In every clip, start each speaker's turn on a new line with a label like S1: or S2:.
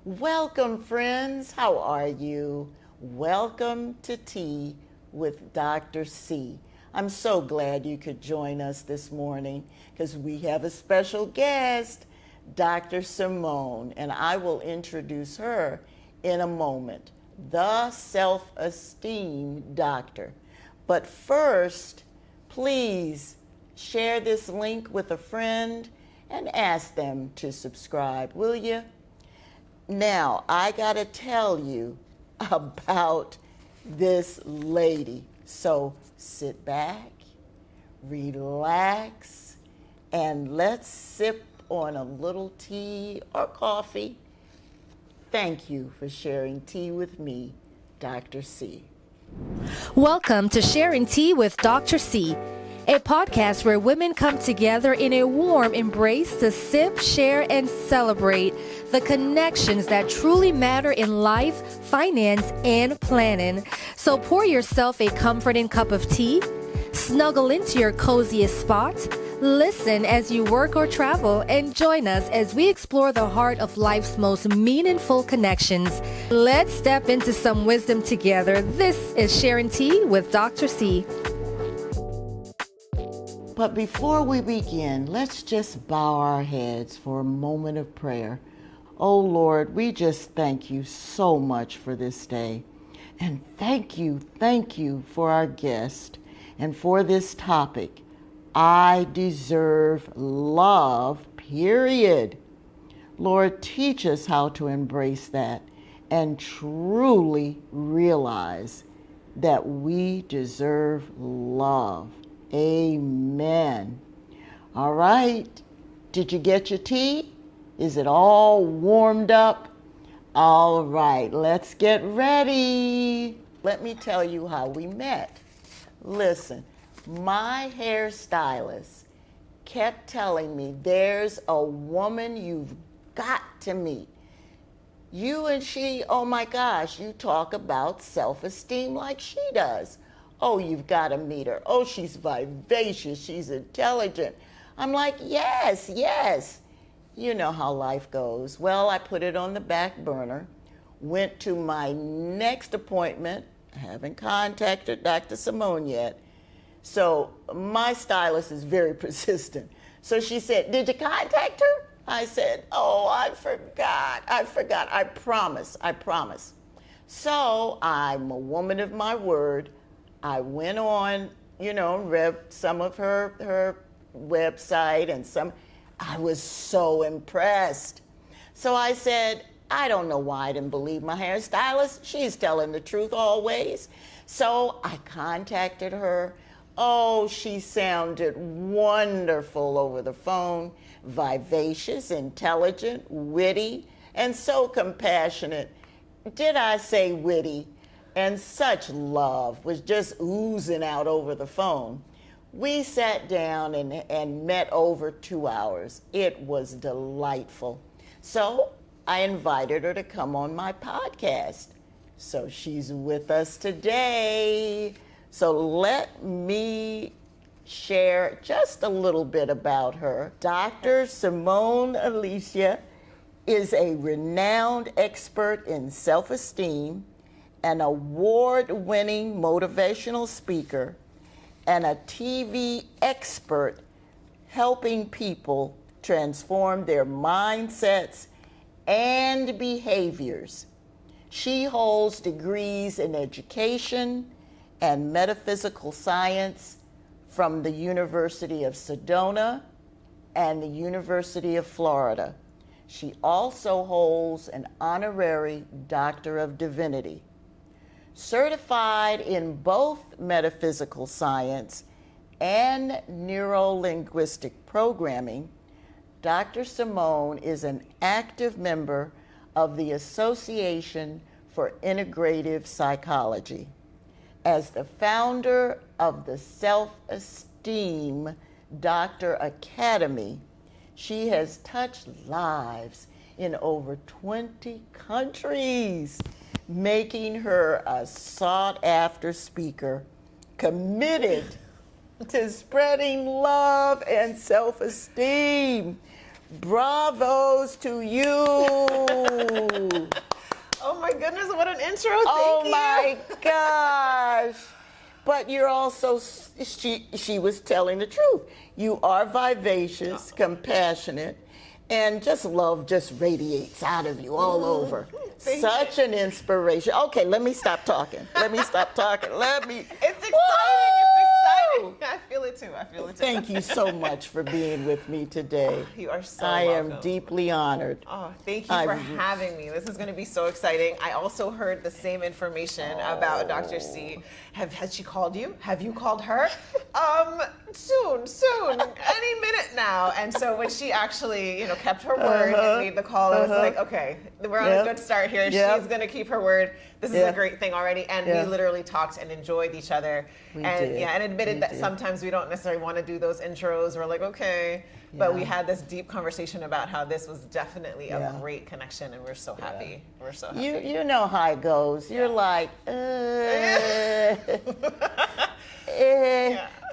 S1: Welcome, friends. How are you? Welcome to Tea with Dr. C. I'm so glad you could join us this morning because we have a special guest, Dr. Simone, and I will introduce her in a moment, the Self Esteem Doctor. But first, please share this link with a friend and ask them to subscribe, will you? Now, I gotta tell you about this lady. So sit back, relax, and let's sip on a little tea or coffee. Thank you for sharing tea with me, Dr. C.
S2: Welcome to Sharing Tea with Dr. C, a podcast where women come together in a warm embrace to sip, share, and celebrate the connections that truly matter in life, finance, and planning. So pour yourself a comforting cup of tea, snuggle into your coziest spot, listen as you work or travel, and join us as we explore the heart of life's most meaningful connections. Let's step into some wisdom together. This is Sharing Tea with Dr. C.
S1: But before we begin, let's just bow our heads for a moment of prayer. Oh Lord, we just thank you so much for this day. And thank you for our guest and for this topic. I deserve love, period. Lord, teach us how to embrace that and truly realize that we deserve love. Amen. All right. Did you get your tea? Is it all warmed up? All right, let's get ready. Let me tell you how we met. Listen, my hairstylist kept telling me there's a woman you've got to meet. You and she, oh my gosh, you talk about self-esteem like she does. Oh, you've got to meet her. Oh, she's vivacious. She's intelligent. I'm like, yes. You know how life goes. Well, I put it on the back burner, went to my next appointment. I haven't contacted Dr. Simone yet. So my stylist is very persistent. So she said, did you contact her? I said, oh, I forgot. I promise. So I'm a woman of my word. I went on, read some of her website and I was so impressed. So I said, I don't know why I didn't believe my hairstylist. She's telling the truth always. So I contacted her. Oh, she sounded wonderful over the phone, vivacious, intelligent, witty, and so compassionate. Did I say witty? And such love was just oozing out over the phone. We sat down and met over 2 hours. It was delightful. So I invited her to come on my podcast. So she's with us today. So let me share just a little bit about her. Dr. Simone Alicia is a renowned expert in self-esteem, an award-winning motivational speaker, and a TV expert helping people transform their mindsets and behaviors. She holds degrees in education and metaphysical science from the University of Sedona and the University of Florida. She also holds an honorary Doctor of Divinity. Certified in both metaphysical science and neurolinguistic programming, Dr. Simone is an active member of the Association for Integrative Psychology. As the founder of the Self Esteem Doctor Academy, she has touched lives in over 20 countries, making her a sought-after speaker committed to spreading love and self-esteem. Bravos to you.
S3: intro.
S1: Oh
S3: Thank you.
S1: my gosh. But you're also, she was telling the truth. You are vivacious, compassionate, and just love just radiates out of you all over. Such an inspiration. Okay, let me stop talking. Let me stop talking.
S3: It's exciting. It's exciting. I feel it too.
S1: Thank you so much for being with me today.
S3: You are so
S1: I
S3: welcome.
S1: am deeply honored.
S3: Oh, thank you for having me. This is going to be so exciting. I also heard the same information about Dr. C. Has she called you? Have you called her? Soon, any minute now. And so when she actually, kept her word and made the call, it was like, okay, we're on a good start here. She's going to keep her word. This is a great thing already. And we literally talked and enjoyed each other. And admitted that sometimes we don't necessarily want to do those intros. We're like, okay. But we had this deep conversation about how this was definitely a great connection, and we're so happy. We're so happy.
S1: You know how it goes. You're like,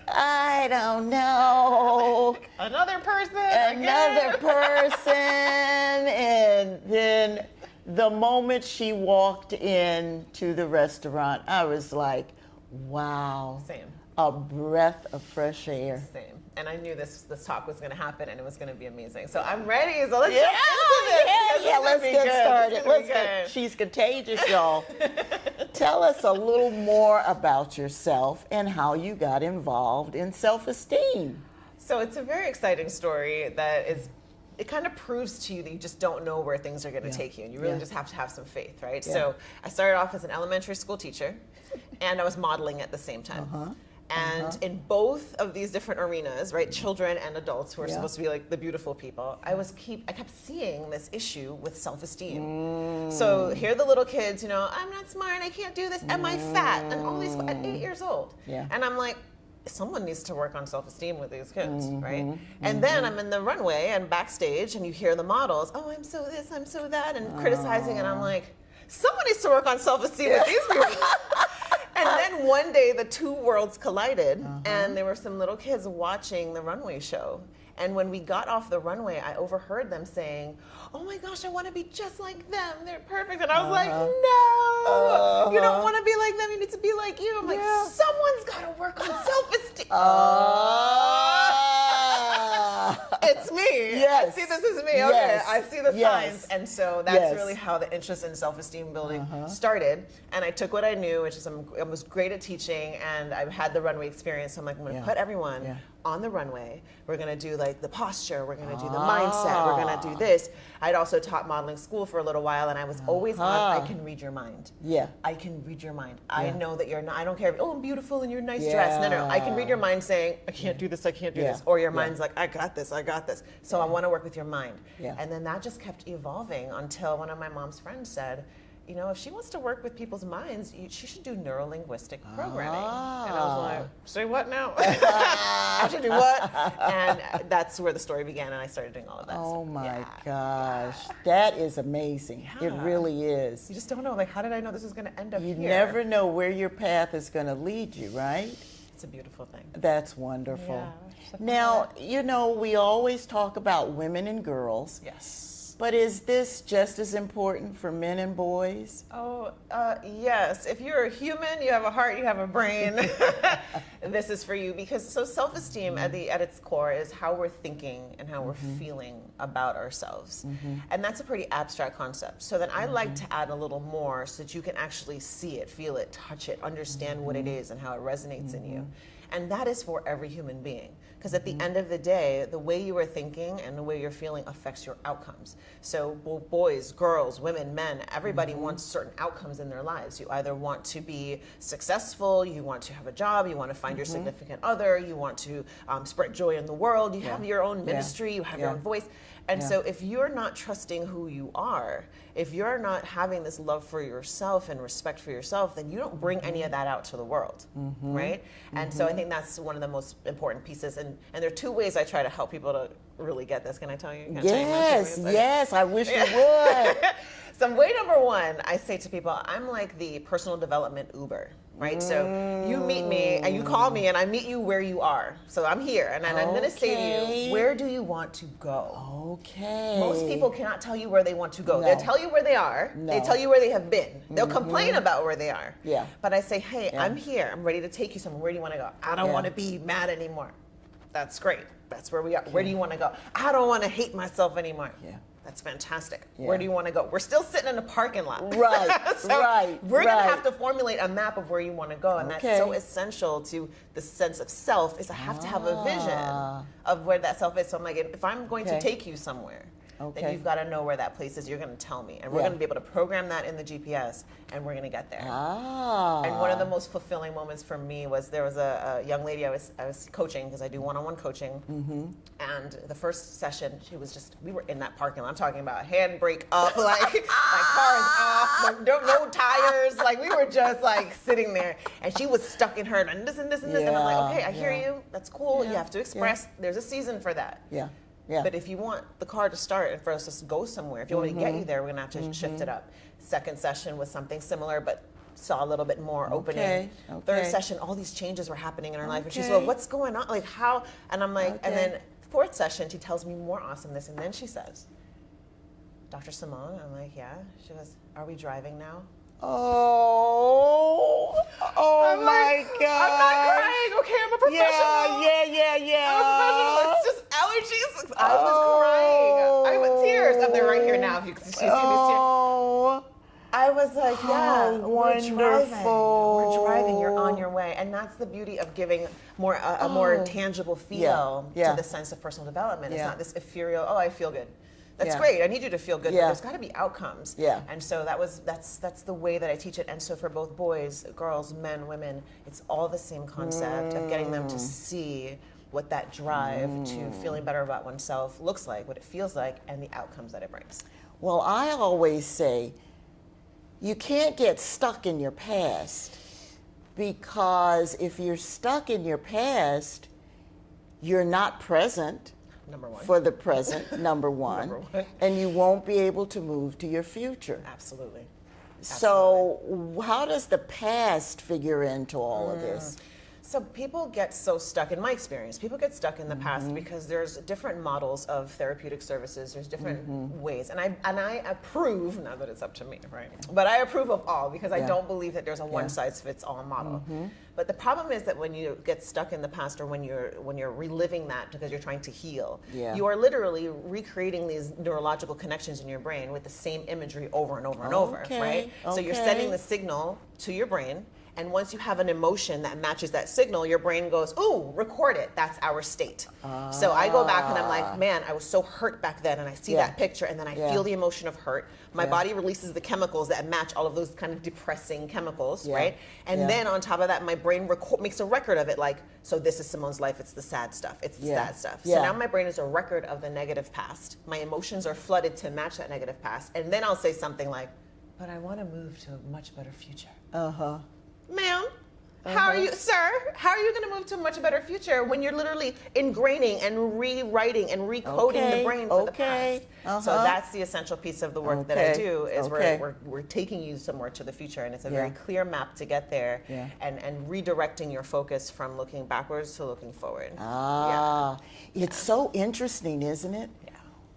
S1: I don't know.
S3: Another person.
S1: And then the moment she walked into the restaurant, I was like, wow.
S3: Same.
S1: A breath of fresh air.
S3: Same. And I knew this talk was going to happen, and it was going to be amazing. So I'm ready. So let's get into this.
S1: Let's get started. She's contagious, y'all. Tell us a little more about yourself and how you got involved in self-esteem.
S3: So it's a very exciting story it kind of proves to you that you just don't know where things are going to take you, and you really just have to have some faith, right? So I started off as an elementary school teacher, and I was modeling at the same time. And in both of these different arenas, right, children and adults who are supposed to be like the beautiful people, I kept seeing this issue with self-esteem. So here are the little kids, I'm not smart, I can't do this, am I fat? And all these at 8 years old. And I'm like, someone needs to work on self-esteem with these kids, right? And then I'm in the runway and backstage, and you hear the models, oh, I'm so this, I'm so that, and criticizing, and I'm like, someone needs to work on self-esteem with these people. And then one day the two worlds collided, and there were some little kids watching the runway show. And when we got off the runway, I overheard them saying, oh my gosh, I want to be just like them. They're perfect. And I was like, no, you don't want to be like them. You need to be like you. I'm like, someone's got to work on self-esteem. It's me.
S1: Yes.
S3: I see this is me. Okay,
S1: Yes.
S3: I see the signs. And so that's really
S1: Yes.
S3: how the interest in self-esteem building started. And I took what I knew, which is I was great at teaching, and I had the runway experience. So I'm like, I'm going to put everyone on the runway. We're going to do like the posture. We're going to do the mindset. We're going to do this. I'd also taught modeling school for a little while, and I was always on, I can read your mind. I can read your mind. I know that you're not, I don't care if, I'm beautiful in your nice dress. No. I can read your mind saying, I can't do this, I can't do this. Or your mind's like, I got this. So I want to work with your mind. And then that just kept evolving until one of my mom's friends said, if she wants to work with people's minds, she should do neurolinguistic programming. And I was like, say what now? I should do what? And that's where the story began, and I started doing all of that.
S1: Oh my gosh, that is amazing. It really is.
S3: You just don't know, like, how did I know this is going to end up here?
S1: You never know where your path is going to lead you, right?
S3: It's a beautiful thing.
S1: That's wonderful.
S3: Yeah,
S1: now, we always talk about women and girls.
S3: Yes.
S1: But is this just as important for men and boys?
S3: Oh, yes. If you're a human, you have a heart, you have a brain, this is for you. Because self-esteem at its core is how we're thinking and how we're feeling about ourselves. And that's a pretty abstract concept. So then I like to add a little more so that you can actually see it, feel it, touch it, understand what it is and how it resonates in you. And that is for every human being. Because at the end of the day, the way you are thinking and the way you're feeling affects your outcomes. So boys, girls, women, men, everybody wants certain outcomes in their lives. You either want to be successful, you want to have a job, you want to find your significant other, you want to spread joy in the world, you have your own ministry, you have your own voice. And so if you're not trusting who you are, if you're not having this love for yourself and respect for yourself, then you don't bring any of that out to the world, right? And so I think that's one of the most important pieces. And there are two ways I try to help people to really get this. Can I tell you? Can I tell you
S1: Yes, I wish you would.
S3: So way number one, I say to people, I'm like the personal development Uber, right? So you meet me and you call me and I meet you where you are. So I'm here and I'm going to say to you, where do you want to go?
S1: Okay.
S3: Most people cannot tell you where they want to go.
S1: No.
S3: They'll tell you where they are.
S1: No.
S3: They tell you where they have been. They'll complain about where they are.
S1: Yeah.
S3: But I say, hey, I'm here. I'm ready to take you somewhere. Where do you want to go? I don't want to be mad anymore. That's great. That's where we are. Where do you want to go? I don't want to hate myself anymore.
S1: Yeah.
S3: That's fantastic.
S1: Yeah.
S3: Where do you want to go? We're still sitting in a parking lot.
S1: Right,
S3: So
S1: right.
S3: We're going to have to formulate a map of where you want to go. And
S1: Okay.
S3: that's so essential to the sense of self is I have to have a vision of where that self is. So I'm like, if I'm going to take you somewhere, then you've got to know where that place is. You're going to tell me. And we're going to be able to program that in the GPS, and we're going to get there. And one of the most fulfilling moments for me was there was a young lady I was coaching, because I do one-on-one coaching. And the first session, we were in that parking lot. I'm talking about handbrake up, like my car is off, no tires. Like we were just like sitting there, and she was stuck in her and this and this and this. And I'm like, okay, I hear you. That's cool. You have to express. There's a season for that.
S1: Yeah. Yeah.
S3: But if you want the car to start and for us to go somewhere, if you want me to get you there, we're going to have to shift it up. Second session was something similar, but saw a little bit more opening. Third session, all these changes were happening in her life. And she's like, what's going on? Like how? And I'm like, and then fourth session, she tells me more awesomeness. And then she says, Dr. Simone, I'm like, yeah. She goes, are we driving now?
S1: Oh my God.
S3: I'm not crying, okay? I'm a professional.
S1: Yeah.
S3: I'm a professional. It's just allergies. I was crying. I was tears. I'm there right here now. If you see these tears. I was like, yeah,
S1: wonderful.
S3: We're driving. You're on your way. And that's the beauty of giving more a more tangible feel to the sense of personal development. It's not this ethereal, I feel good. That's great. I need you to feel good, but there's got to be outcomes.
S1: Yeah.
S3: And so that's the way that I teach it. And so for both boys, girls, men, women, it's all the same concept of getting them to see what that drive to feeling better about oneself looks like, what it feels like, and the outcomes that it brings.
S1: Well, I always say you can't get stuck in your past, because if you're stuck in your past, you're not present.
S3: Number one.
S1: For the present, number one.
S3: Number one.
S1: And you won't be able to move to your future.
S3: Absolutely.
S1: So how does the past figure into all of this?
S3: So people get so stuck, in my experience, people get stuck in the past because there's different models of therapeutic services, there's different ways. And I approve, not that it's up to me, right? But I approve of all, because I don't believe that there's a one-size-fits-all model. But the problem is that when you get stuck in the past, or when you're reliving that because you're trying to heal, you are literally recreating these neurological connections in your brain with the same imagery over and over and over, right? So you're sending the signal to your brain, and once you have an emotion that matches that signal, your brain goes, ooh, record it. That's our state. So I go back and I'm like, man, I was so hurt back then, and I see that picture, and then I feel the emotion of hurt. My body releases the chemicals that match all of those kind of depressing chemicals, right? And then on top of that, my brain makes a record of it, like, so this is Simone's life, it's the sad stuff, it's the sad stuff. So now my brain is a record of the negative past. My emotions are flooded to match that negative past. And then I'll say something like, but I want to move to a much better future. Ma'am, how are you, sir? How are you going to move to a much better future when you're literally ingraining and rewriting and recoding the brain for the past? So that's the essential piece of the work that I do, is we're taking you somewhere to the future, and it's a very clear map to get there, and redirecting your focus from looking backwards to looking forward.
S1: It's so interesting, isn't it?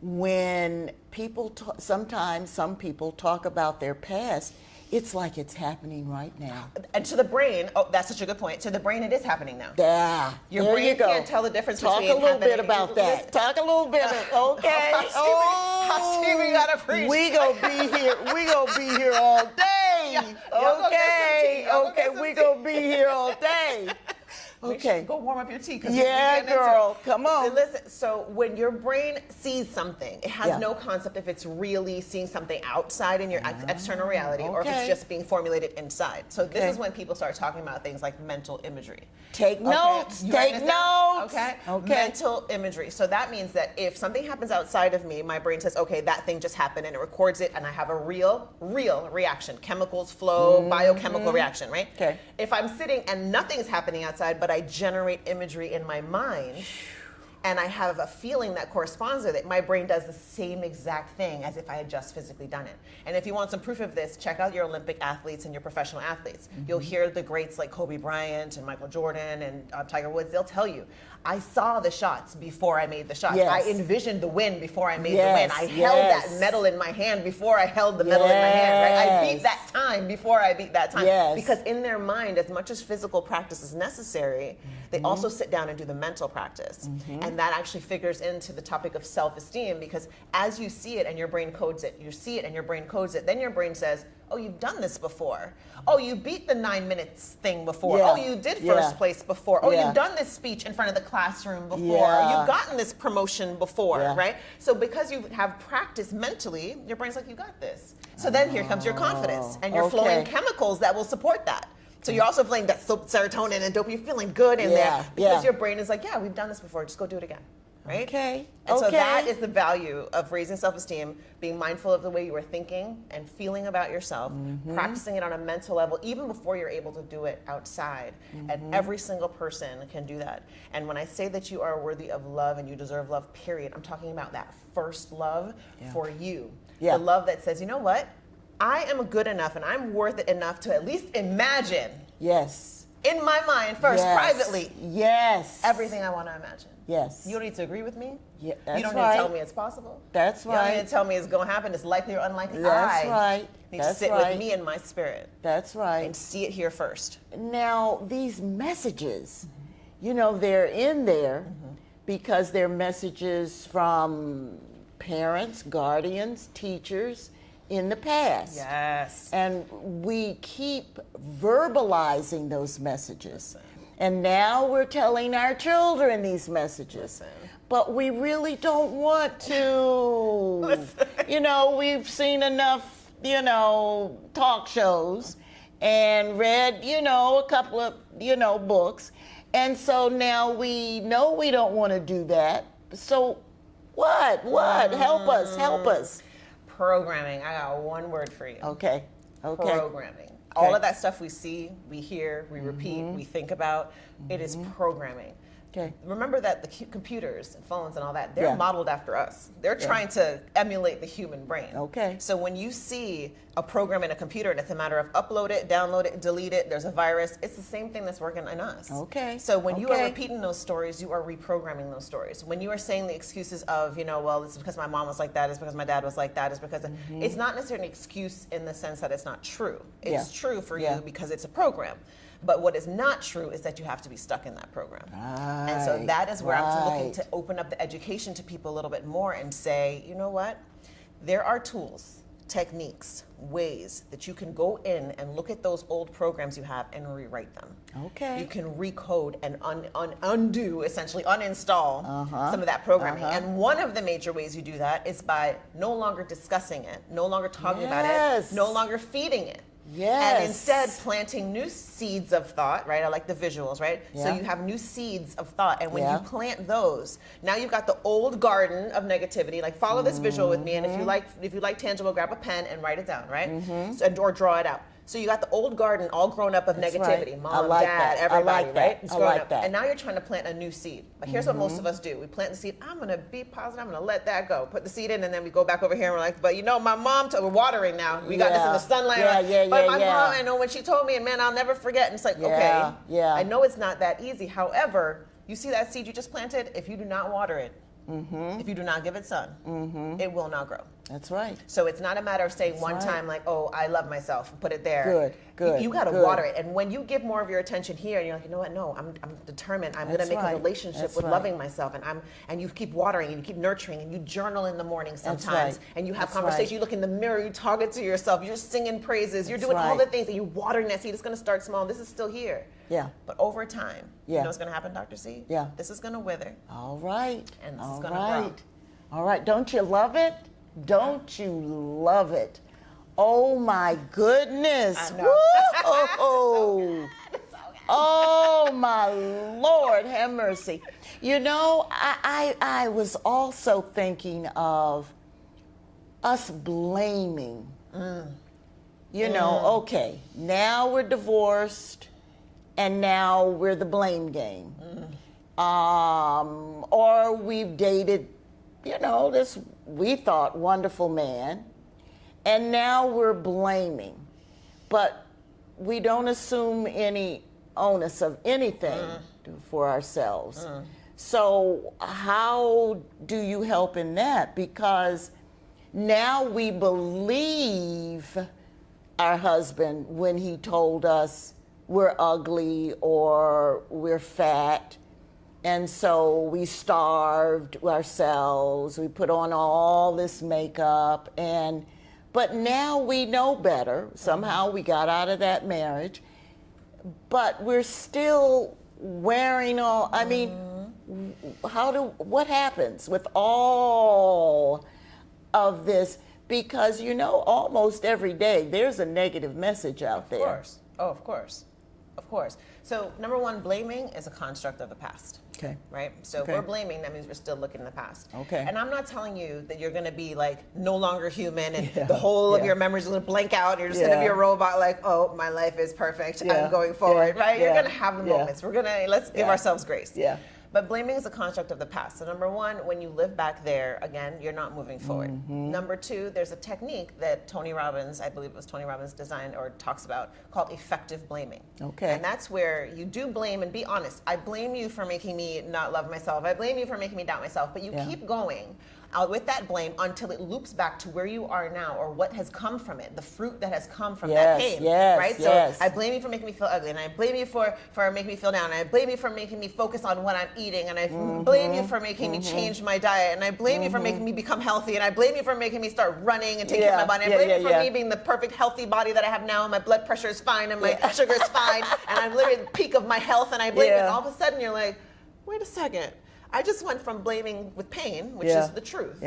S1: When people sometimes some people talk about their past, it's like it's happening right now.
S3: And to the brain, that's such a good point. To the brain, it is happening now.
S1: Yeah.
S3: Your
S1: there
S3: brain
S1: you go.
S3: can't tell the difference between
S1: Talk a little bit about that. Talk a little bit. Okay.
S3: I see we gotta preach.
S1: We gonna be here. We gonna be here all day. Okay. Okay. We gonna be here all day. Okay.
S3: Go warm up your tea.
S1: Yeah, girl. Come on.
S3: Listen, so when your brain sees something, it has no concept if it's really seeing something outside in your external reality, or if it's just being formulated inside. So this is when people start talking about things like mental imagery.
S1: Take notes. Take notes.
S3: Okay. Mental imagery. So that means that if something happens outside of me, my brain says, okay, that thing just happened, and it records it, and I have a real reaction. Chemicals flow, biochemical reaction, right?
S1: Okay.
S3: If I'm sitting and nothing's happening outside, but I generate imagery in my mind, and I have a feeling that corresponds with it, my brain does the same exact thing as if I had just physically done it. And if you want some proof of this, check out your Olympic athletes and your professional athletes. You'll hear the greats like Kobe Bryant and Michael Jordan and Tiger Woods. They'll tell you, I saw the shots before I made the shots.
S1: Yes.
S3: I envisioned the win before I made
S1: Yes,
S3: the win. I held that medal in my hand before I held the medal in my hand, right? I beat that time before I beat that time.
S1: Yes.
S3: Because in their mind, as much as physical practice is necessary, they also sit down and do the mental practice. And that actually figures into the topic of self-esteem, because as you see it and your brain codes it, you see it and your brain codes it, then your brain says, oh, you've done this before. Oh, you beat the 9 minutes thing before.
S1: Yeah.
S3: Oh, you did first place before. Oh, you've done this speech in front of the classroom before.
S1: Yeah.
S3: You've gotten this promotion before,
S1: Yeah.
S3: right? So because you have practice mentally, your brain's like, you got this. So then here comes your confidence, and you're flowing chemicals that will support that. So you're also feeling that serotonin and dopamine, you're feeling good in there because your brain is like, yeah, we've done this before, just go do it again, right?
S1: Okay.
S3: And so that is the value of raising self-esteem, being mindful of the way you are thinking and feeling about yourself, practicing it on a mental level, even before you're able to do it outside. And every single person can do that. And when I say that you are worthy of love and you deserve love, period, I'm talking about that first love for you. The love that says, you know what? I am good enough and I'm worth it enough to at least imagine.
S1: Yes.
S3: In my mind first, privately.
S1: Yes.
S3: Everything I want to imagine.
S1: Yes.
S3: You don't need to agree with me.
S1: Yeah, that's
S3: you don't need to tell me it's possible.
S1: That's
S3: You don't
S1: right.
S3: need to tell me it's going to happen. It's likely or unlikely.
S1: That's
S3: I
S1: right.
S3: need
S1: That's
S3: to sit
S1: right.
S3: with me in my spirit
S1: That's right.
S3: and see it here first.
S1: Now, these messages, you know, they're in there because they're messages from parents, guardians, teachers in the past.
S3: Yes.
S1: And we keep verbalizing those messages. And now we're telling our children these messages. But we really don't want to. You know, we've seen enough, you know, talk shows and read, you know, a couple of, you know, books. And so now we know we don't want to do that. So what? Help us, help us.
S3: Programming. I got one word for you.
S1: Okay.
S3: Programming. All of that stuff we see, we hear, we repeat, we think about, it is programming.
S1: Okay.
S3: Remember that the computers and phones and all that, they're modeled after us. They're trying to emulate the human brain.
S1: Okay.
S3: So when you see a program in a computer and it's a matter of upload it, download it, delete it, there's a virus, it's the same thing that's working in us.
S1: Okay.
S3: So when you are repeating those stories, you are reprogramming those stories. When you are saying the excuses of, you know, well, it's because my mom was like that, it's because my dad was like that, it's because it's not necessarily an excuse in the sense that it's not true. It's true for you because it's a program. But what is not true is that you have to be stuck in that program. And so that is where I'm looking to open up the education to people a little bit more and say, you know what? There are tools, techniques, ways that you can go in and look at those old programs you have and rewrite them.
S1: Okay.
S3: You can recode and undo, essentially uninstall some of that programming. And one of the major ways you do that is by no longer discussing it, no longer talking about it, no longer feeding it.
S1: Yes.
S3: And instead planting new seeds of thought, right? I like the visuals, right?
S1: Yeah.
S3: So you have new seeds of thought. And when you plant those, now you've got the old garden of negativity. Like follow this visual with me. And if you like tangible, grab a pen and write it down, right? Or draw it out. So you got the old garden all grown up of negativity.
S1: Right.
S3: Mom,
S1: like
S3: dad,
S1: that.
S3: everybody,
S1: like
S3: right?
S1: I like that.
S3: And now you're trying to plant a new seed. But here's what most of us do. We plant the seed. I'm going to be positive. I'm going to let that go. Put the seed in, and then we go back over here and we're like, but you know, my mom, we're watering now. We got this in the sunlight. But my mom, I know when she told me, and man, I'll never forget. And it's like, okay, I know it's not that easy. However, you see that seed you just planted? If you do not water it, if you do not give it sun, it will not grow.
S1: That's right.
S3: So it's not a matter of saying one time like, oh, I love myself, put it there.
S1: Good.
S3: You got to water it. And when you give more of your attention here, and you're like, you know what? No, I'm determined. I'm going to make a relationship with loving myself. And you keep watering and you keep nurturing and you journal in the morning sometimes. And you have conversations. You look in the mirror, you talk it to yourself. You're singing praises. You're doing all the things, and you're watering that seed. It's going to start small. This is still here.
S1: Yeah.
S3: But over time, you know what's going to happen, Dr. C?
S1: Yeah.
S3: This is going to wither.
S1: All right.
S3: And this is going to grow.
S1: All right. Don't you love it? Don't you love it? Oh my goodness.
S3: I know.
S1: Whoa. Oh my Lord, have mercy. You know, I was also thinking of us blaming. You know, okay, now we're divorced and now we're the blame game. or we've dated, this, we thought, wonderful man, and now we're blaming. But we don't assume any onus of anything for ourselves. So how do you help in that? Because now we believe our husband when he told us we're ugly or we're fat. And so we starved ourselves. We put on all this makeup, but now we know better. Somehow we got out of that marriage, but we're still wearing all, I mean, what happens with all of this? Because, almost every day there's a negative message out there.
S3: Of course. Oh, of course. Of course. So number one, blaming is a construct of the past.
S1: Okay.
S3: Right? So if we're blaming, that means we're still looking in the past.
S1: Okay.
S3: And I'm not telling you that you're going to be like no longer human and the whole of your memories are going to blank out and you're just going to be a robot like, oh, my life is perfect. I'm going forward. Right? You're going to have the moments. Let's give ourselves grace.
S1: Yeah.
S3: But blaming is a construct of the past. So number one, when you live back there, again, you're not moving forward. Number two, there's a technique that Tony Robbins, I believe it was Tony Robbins designed or talks about, called effective blaming.
S1: Okay.
S3: And that's where you do blame and be honest. I blame you for making me not love myself. I blame you for making me doubt myself. But you keep going with that blame until it loops back to where you are now or what has come from it, the fruit that has come from that pain. Right? So I blame you for making me feel ugly, and I blame you for making me feel down, and I blame you for making me focus on what I'm eating, and I blame you for making me change my diet, and I blame you for making me become healthy, and I blame you for making me start running and taking care of my body. I blame you for me being the perfect healthy body that I have now, and my blood pressure is fine, and my sugar is fine, and I'm literally at the peak of my health, and I blame it. And all of a sudden you're like, wait a second. I just went from blaming with pain, which is the truth,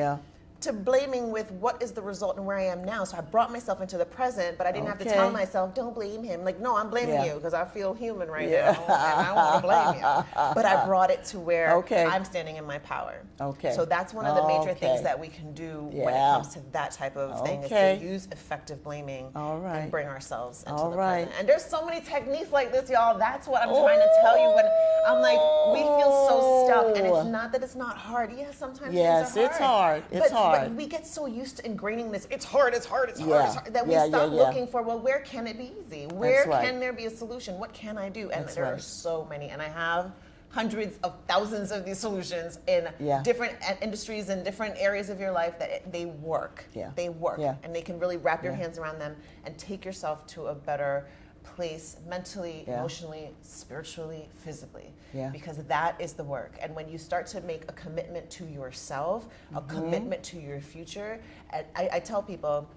S3: to blaming with what is the result and where I am now. So I brought myself into the present, but I didn't have to tell myself, don't blame him. Like, no, I'm blaming you because I feel human right now, and I want to blame you. But I brought it to where I'm standing in my power. So that's one of the major things that we can do when it comes to that type of thing, is to use effective blaming and bring ourselves into the present. And there's so many techniques like this, y'all. That's what I'm trying to tell you when I'm like, we feel so stuck, and it's not that it's not hard. Yes, sometimes things are hard.
S1: It's hard. It's hard.
S3: But we get so used to ingraining this, it's hard, that we stop looking for, well, where can it be easy? Where can there be a solution? What can I do? And there are so many. And I have hundreds of thousands of these solutions in different industries and different areas of your life that they work. They work. And they can really wrap your hands around them and take yourself to a better place mentally, emotionally, spiritually, physically, because that is the work. And when you start to make a commitment to yourself, a commitment to your future, and I tell people,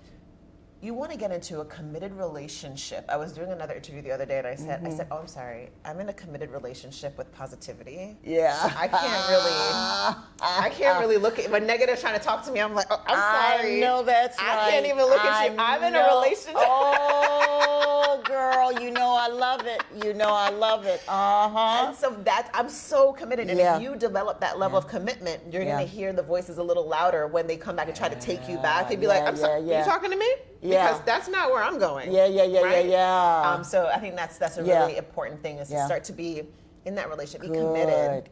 S3: you want to get into a committed relationship. I was doing another interview the other day, and I said, oh, I'm sorry, I'm in a committed relationship with positivity. So I can't really look at when negative's trying to talk to me. I'm like, oh, I'm sorry.
S1: I know that's right.
S3: I can't even look at you. I'm in a relationship.
S1: Oh, girl, I love it. I love it.
S3: And so I'm so committed. And if you develop that level of commitment, you're going to hear the voices a little louder when they come back and try to take you back. They'd be like, I'm sorry, you talking to me? Because that's not where I'm going. So I think that's a really important thing, is to start to be in that relationship. Be committed.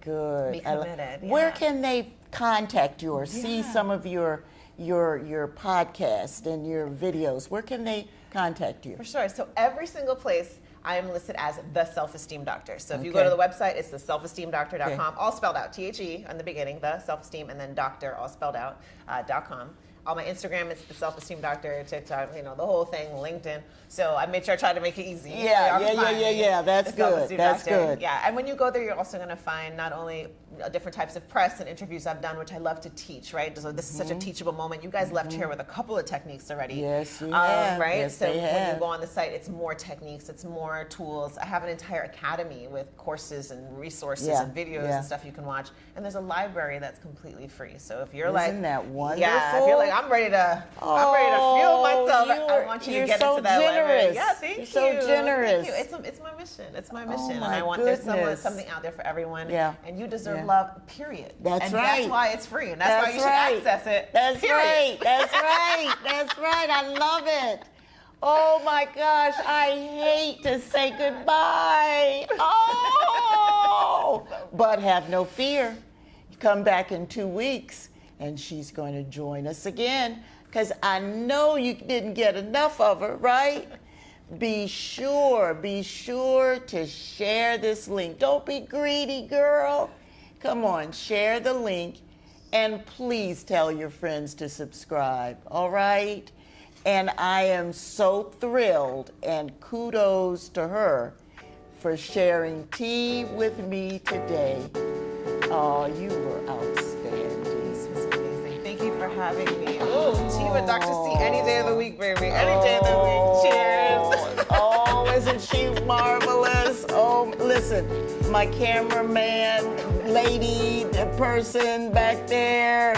S3: Be committed.
S1: Where can they contact you or see some of your podcast and your videos? Where can they contact you?
S3: For sure. So every single place I am listed as the Self Esteem Doctor. So if you go to the website, it's the selfesteemdoctor.com, all spelled out, THE on the beginning, the self-esteem, and then doctor, all spelled out, .com. On my Instagram, it's the Self Esteem Doctor, TikTok, the whole thing, LinkedIn. So I made sure I tried to make it easy.
S1: That's good. That's good.
S3: Yeah, and when you go there, you're also going to find not only different types of press and interviews I've done, which I love to teach, right? So this is such a teachable moment. You guys left here with a couple of techniques already.
S1: Yes, you have.
S3: Right?
S1: Yes,
S3: so when you go on the site, it's more techniques, it's more tools. I have an entire academy with courses and resources and videos and stuff you can watch. And there's a library that's completely free. So if you're
S1: Isn't that wonderful?
S3: Yeah, if you're like, I'm ready to fuel myself, I want you to get into that library. Yeah, thank you.
S1: You're so generous.
S3: Thank you. It's my mission. It's my mission.
S1: Oh,
S3: and I want there's something out there for everyone. And you deserve love, period.
S1: That's
S3: and
S1: right.
S3: That's why it's free. And that's why you should access it.
S1: That's
S3: period.
S1: right. That's right. That's right. I love it. Oh my gosh, I hate to say goodbye. Oh! But have no fear. Come back in 2 weeks and she's going to join us again because I know you didn't get enough of her, right? Be sure to share this link. Don't be greedy, girl. Come on, share the link and please tell your friends to subscribe, all right? And I am so thrilled and kudos to her for sharing tea with me today. Oh, you were outstanding.
S3: This was amazing. Thank you for having me. Oh, tea with Dr. C any day of the week, baby. Any day of the week. Cheers.
S1: Oh, isn't she marvelous? Oh, listen, my cameraman, lady, the person back there,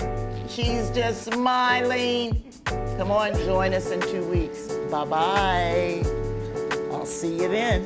S1: she's just smiling. Come on, join us in 2 weeks. Bye-bye. I'll see you then.